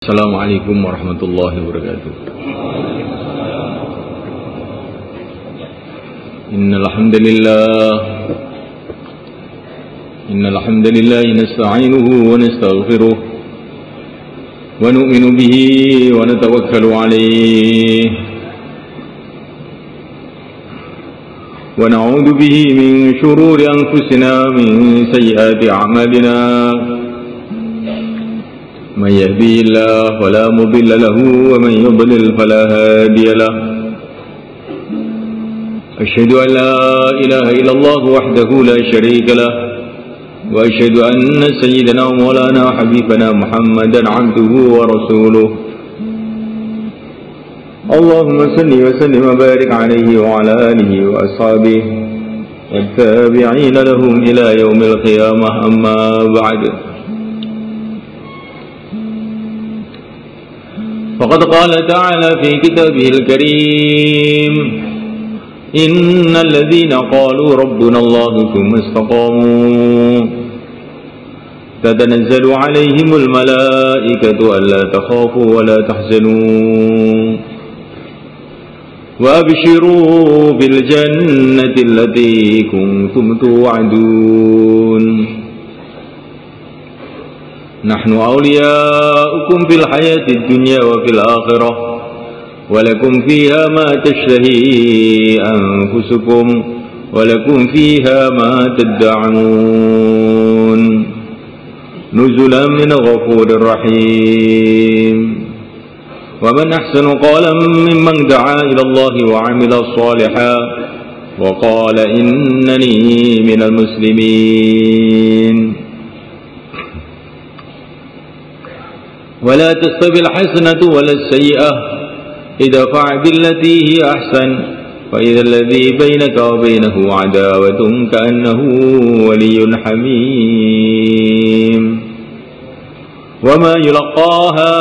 Assalamualaikum warahmatullahi wabarakatuh. Innal hamdalillah nasta'inuhu wa nastaghfiruh wa nu'minu bihi wa natawakkalu alayhi wa na'udzu bihi min shururi anfusina min sayyiati a'malina. من يهديه الله فلا مضل له ومن يضلل فلا هادي له أشهد أن لا إله إلا الله وحده لا شريك له وأشهد أن سيدنا ومولانا وحبيبنا محمدا عبده ورسوله اللهم صل وسلم وبارك عليه وعلى آله وأصحابه والتابعين لهم إلى يوم القيامة أما بعد فقد قال تعالى في كتابه الكريم إن الذين قالوا ربنا الله ثم استقاموا تتنزل عليهم الملائكة ألا تخافوا ولا تحزنوا وأبشروا بالجنة التي كنتم توعدون نحن أولياؤكم في الحياة الدنيا وفي الآخرة ولكم فيها ما تشتهي أنفسكم ولكم فيها ما تدعون نزلا من غفور رحيم ومن أحسن قولا ممن دعا إلى الله وعمل صالحا وقال إنني من المسلمين ولا تستوي الحسنة ولا السيئة ادفع بالتي هي أحسن فإذا الذي بينك وبينه عداوة كأنه ولي حميم وما يلقاها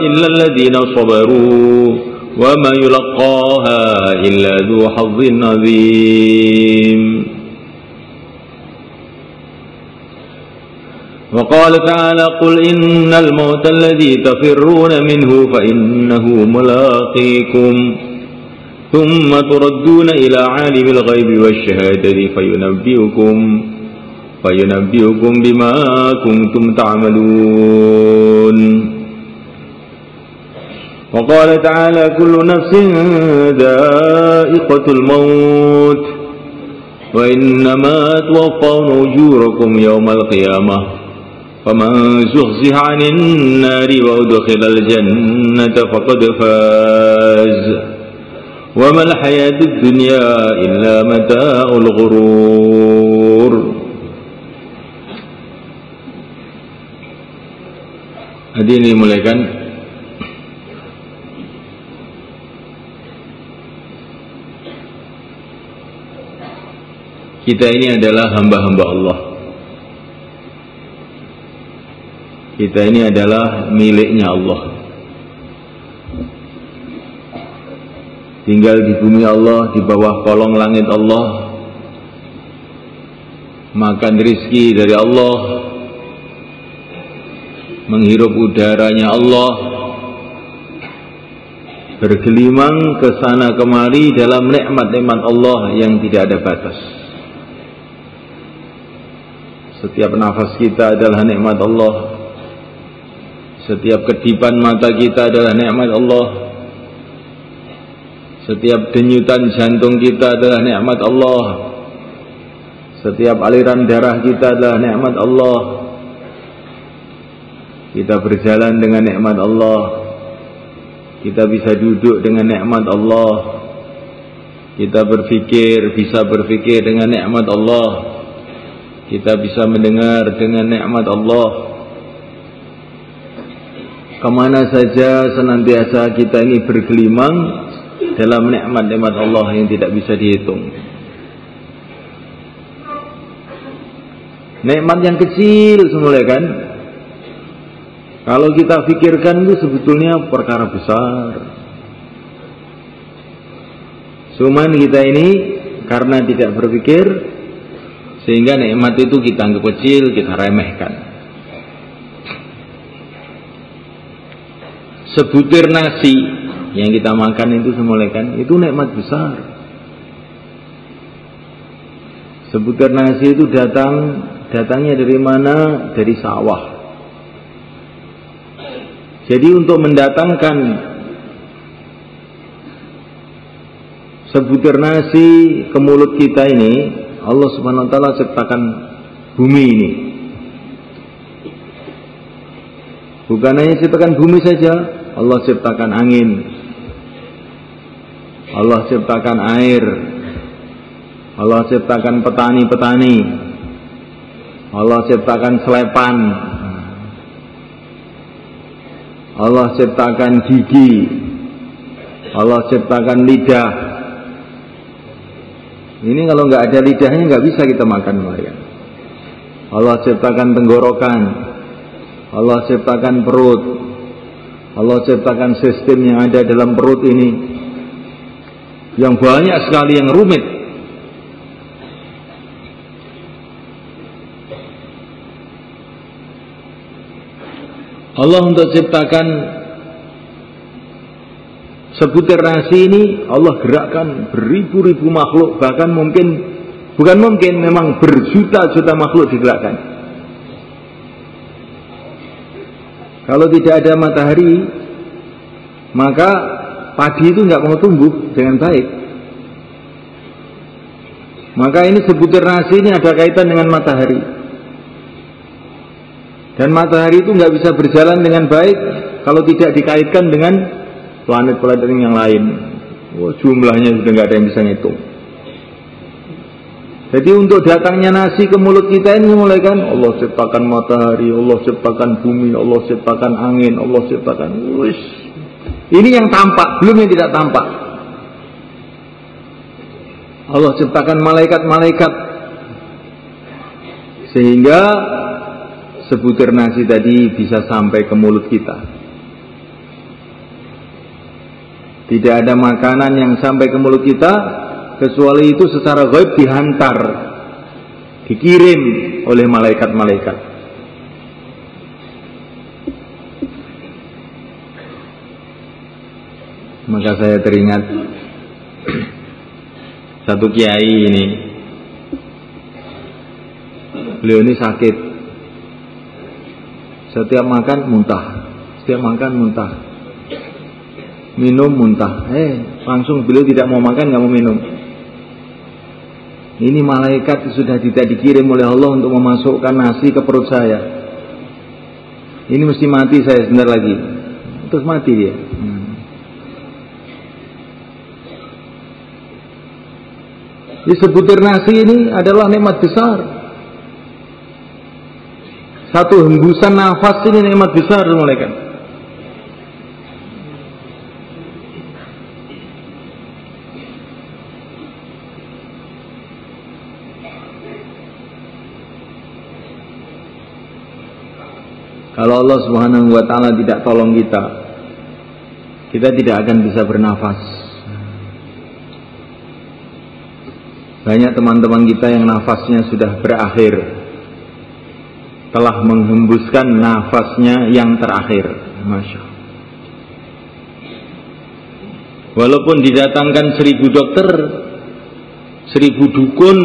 إلا الذين صبروا وما يلقاها إلا ذو حظ عظيم وقال تعالى قل إن الموت الذي تفرون منه فإنه ملاقيكم ثم تردون إلى عالم الغيب والشهادة فينبئكم بما كنتم تعملون وقال تعالى كل نفس ذائقة الموت وإنما توفون أجوركم يوم القيامة فمن زحزح عن النار وأدخل الجنة فقد فاز وما الحياة الدنيا إلا متاع الغرور. Hadirin dimuliakan, kita ini adalah hamba-hamba Allah. Kita ini adalah miliknya Allah. Tinggal di bumi Allah, di bawah kolong langit Allah. Makan rizki dari Allah. Menghirup udaranya Allah. Bergelimang ke sana kemari dalam nikmat-nikmat Allah yang tidak ada batas. Setiap nafas kita adalah nikmat Allah. Setiap kedipan mata kita adalah nikmat Allah. Setiap denyutan jantung kita adalah nikmat Allah. Setiap aliran darah kita adalah nikmat Allah. Kita berjalan dengan nikmat Allah. Kita bisa duduk dengan nikmat Allah. Kita bisa berpikir dengan nikmat Allah. Kita bisa mendengar dengan nikmat Allah. Kemana saja senantiasa kita ini bergelimang dalam nikmat-nikmat Allah yang tidak bisa dihitung. Nikmat yang kecil semula kan? Kalau kita pikirkan itu sebetulnya perkara besar. Cuman kita ini karena tidak berpikir, sehingga nikmat itu kita anggap kecil, kita remehkan. sebutir nasi yang kita makan itu semulaikan, itu nikmat besar. Sebutir nasi itu datangnya dari mana? Dari sawah. Jadi untuk mendatangkan sebutir nasi ke mulut kita ini, Allah Subhanahu wa taala ciptakan bumi ini. Bukan hanya ciptakan bumi saja, Allah ciptakan angin, Allah ciptakan air, Allah ciptakan petani-petani, Allah ciptakan selepan, Allah ciptakan gigi, Allah ciptakan lidah. Ini kalau nggak ada lidahnya nggak bisa kita makan mereka. Allah ciptakan tenggorokan, Allah ciptakan perut, Allah ciptakan sistem yang ada dalam perut ini, yang banyak sekali, yang rumit. Allah untuk ciptakan sebutir nasi ini, Allah gerakkan beribu-ribu makhluk, bahkan memang berjuta-juta makhluk digerakkan. Kalau tidak ada matahari, maka padi itu nggak mau tumbuh dengan baik. Maka ini sebutir nasi ini ada kaitan dengan matahari. Dan matahari itu nggak bisa berjalan dengan baik kalau tidak dikaitkan dengan planet-planet yang lain. Jumlahnya sudah nggak ada yang bisa ngitung. Jadi untuk datangnya nasi ke mulut kita ini mulaikan Allah ciptakan matahari, Allah ciptakan bumi, Allah ciptakan angin, Allah ciptakan ini yang tampak, belum yang tidak tampak. Allah ciptakan malaikat-malaikat sehingga sebutir nasi tadi bisa sampai ke mulut kita. Tidak ada makanan yang sampai ke mulut kita kecuali itu secara gaib dihantar, dikirim oleh malaikat-malaikat. Maka saya teringat satu kiai ini. Beliau ini sakit. Setiap makan muntah, setiap makan muntah, minum muntah. Langsung beliau tidak mau makan, nggak mau minum. Ini malaikat sudah tidak dikirim oleh Allah untuk memasukkan nasi ke perut saya. Ini mesti mati saya sebentar lagi. Terus mati dia. Jadi sebutir nasi ini adalah nikmat besar. Satu hembusan nafas ini nikmat besar malaikat. Kalau Allah Subhanahu wa taala tidak tolong kita, kita tidak akan bisa bernafas. Banyak teman-teman kita yang nafasnya sudah berakhir, telah menghembuskan nafasnya yang terakhir. Masya Allah. Walaupun didatangkan 1000 dokter, 1000 dukun,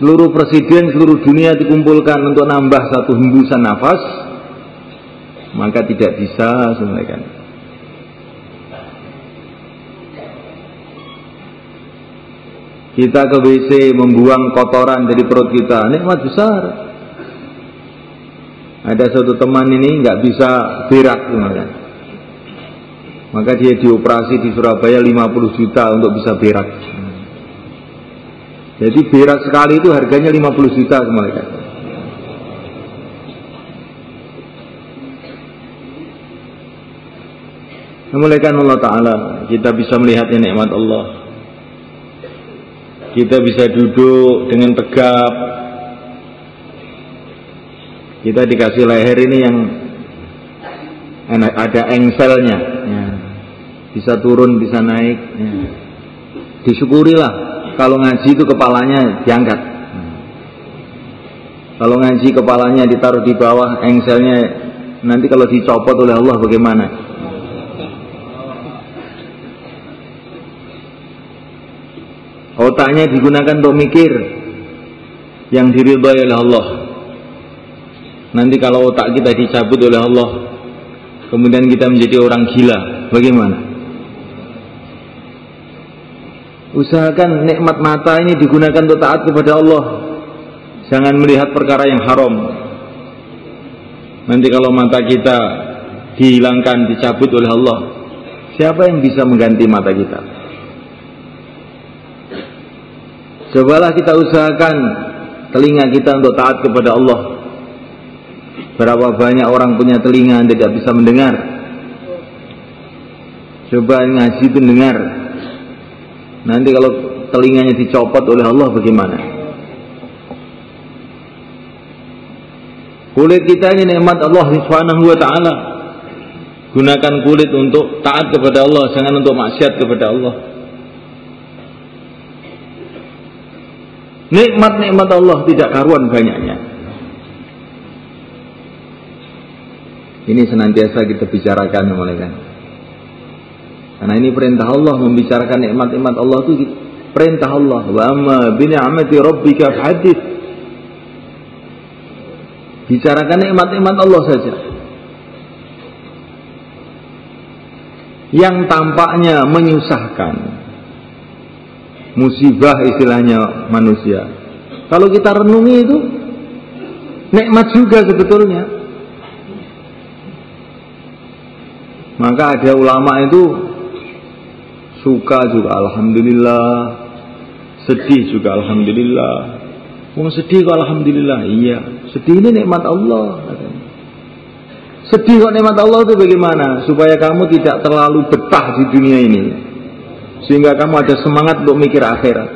seluruh presiden seluruh dunia dikumpulkan untuk nambah satu hembusan nafas, maka tidak bisa sebenarnya. Kita ke WC membuang kotoran dari perut kita, nikmat besar. Ada satu teman ini nggak bisa berak, maka dia dioperasi di Surabaya 50 juta untuk bisa berak. Jadi berak sekali itu harganya 50 juta semuanya. Memuliakan Allah Ta'ala, kita bisa melihatnya nikmat Allah. Kita bisa duduk dengan tegap. Kita dikasih leher ini yang ada engselnya, ya. Bisa turun, bisa naik, ya. Disyukurilah. Kalau ngaji itu kepalanya diangkat. Kalau ngaji kepalanya ditaruh di bawah, engselnya Nanti kalau dicopot oleh Allah bagaimana? Otaknya digunakan untuk mikir yang diridhai oleh Allah. Nanti kalau otak kita dicabut oleh Allah, kemudian kita menjadi orang gila, bagaimana? Usahakan nikmat mata ini digunakan untuk taat kepada Allah. Jangan melihat perkara yang haram. Nanti kalau mata kita dihilangkan, dicabut oleh Allah, siapa yang bisa mengganti mata kita? Cobalah kita usahakan telinga kita untuk taat kepada Allah. Berapa banyak orang punya telinga tidak bisa mendengar. Coba ngaji itu dengar. Nanti kalau telinganya dicopot oleh Allah bagaimana? Kulit kita ini nikmat Allah Subhanahu wa taala. Gunakan kulit untuk taat kepada Allah, jangan untuk maksiat kepada Allah. Nikmat-nikmat Allah tidak karuan banyaknya. Ini senantiasa kita bicarakan, mulaikan. Karena ini perintah Allah, membicarakan nikmat-nikmat Allah itu perintah Allah. Wa amma bi ni'mati rabbika fahadits. Bicarakan nikmat-nikmat Allah saja. Yang tampaknya menyusahkan, musibah istilahnya manusia. Kalau kita renungi itu nikmat juga sebetulnya. Maka ada ulama itu suka juga alhamdulillah, sedih juga alhamdulillah. Mau sedih kok alhamdulillah. Iya, sedih ini nikmat Allah. Sedih kok nikmat Allah itu bagaimana? Supaya kamu tidak terlalu betah di dunia ini, sehingga kamu ada semangat untuk mikir akhirat.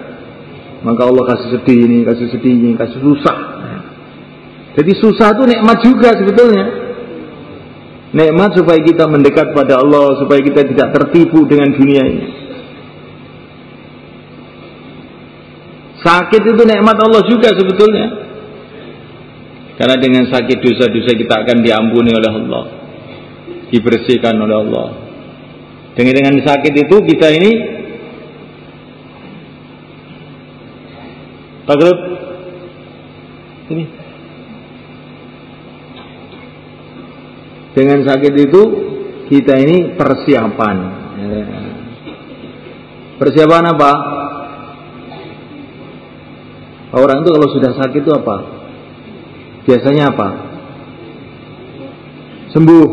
Maka Allah kasih sedih ini, kasih sedih ini, kasih susah. Jadi susah itu nikmat juga sebetulnya. Nikmat supaya kita mendekat pada Allah, supaya kita tidak tertipu dengan dunia ini. Sakit itu nikmat Allah juga sebetulnya. Karena dengan sakit dosa-dosa kita akan diampuni oleh Allah, dibersihkan oleh Allah. Dengan sakit itu kita ini Tagrib ini. Dengan sakit itu kita ini persiapan. Persiapan apa? Orang itu kalau sudah sakit itu apa? Biasanya apa? Sembuh.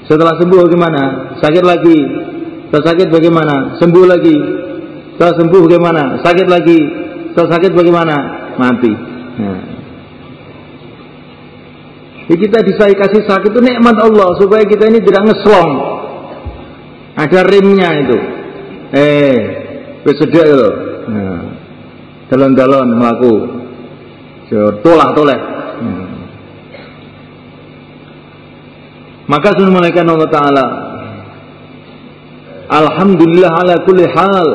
Setelah sembuh bagaimana? Sakit lagi. Setelah sakit bagaimana? Sembuh lagi. Setelah sembuh bagaimana? Sakit lagi. Setelah sakit bagaimana? Mati. Jadi kita dikasih sakit itu nikmat Allah supaya kita ini tidak ngeslong. Ada rimnya itu. Bersedia loh. Dalon-dalon melaku. Tolak-tolak. Maka sunnah malaikat Allah Ta'ala, alhamdulillah ala kulli hal.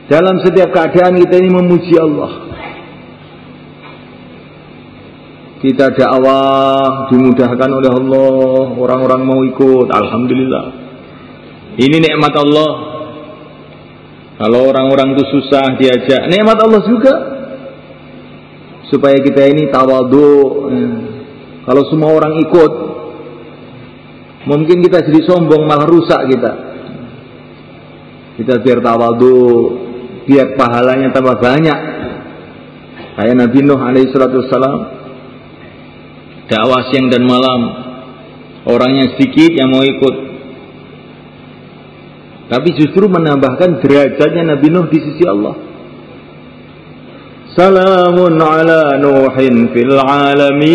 Dalam setiap keadaan kita ini memuji Allah. Kita dakwah dimudahkan oleh Allah, orang-orang mau ikut, alhamdulillah. Ini nikmat Allah. Kalau orang-orang itu susah diajak, nikmat Allah juga. Supaya kita ini tawadhu. Kalau semua orang ikut, mungkin kita jadi sombong, malah rusak kita. Kita biar tawadhu, biar pahalanya tambah banyak. Kayak Nabi Nuh alaihi salatu wassalam, dakwah siang dan malam, orangnya sedikit yang mau ikut, tapi justru menambahkan derajatnya Nabi Nuh di sisi Allah. Salamun ala Nuhin fil alamin.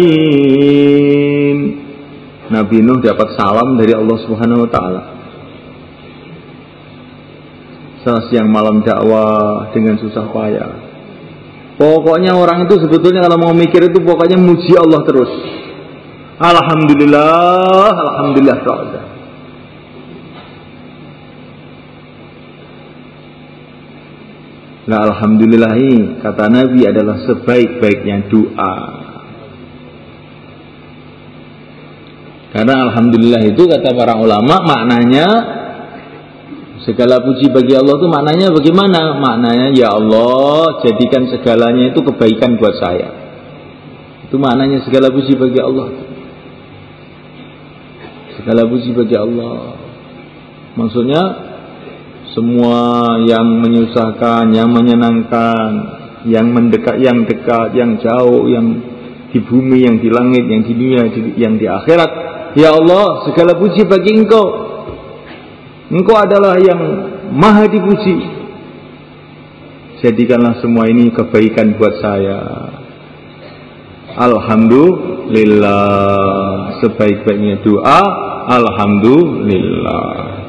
Nabi Nuh dapat salam dari Allah Subhanahu wa taala. Siang malam dakwah dengan susah payah. Pokoknya orang itu sebetulnya kalau mau mikir itu pokoknya muji Allah terus. Alhamdulillah, alhamdulillah ta'ala. Nah, alhamdulillah ini kata Nabi adalah sebaik-baiknya doa. Karena alhamdulillah itu kata para ulama maknanya segala puji bagi Allah itu maknanya bagaimana? Maknanya ya Allah jadikan segalanya itu kebaikan buat saya. Itu maknanya segala puji bagi Allah. Segala puji bagi Allah. Maksudnya semua yang menyusahkan, yang menyenangkan, yang mendekat, yang dekat, yang jauh, yang di bumi, yang di langit, yang di dunia, yang di akhirat. Ya Allah, segala puji bagi Engkau. Engkau adalah yang maha dipuji. Jadikanlah semua ini kebaikan buat saya. Alhamdulillah. Sebaik-baiknya doa, alhamdulillah.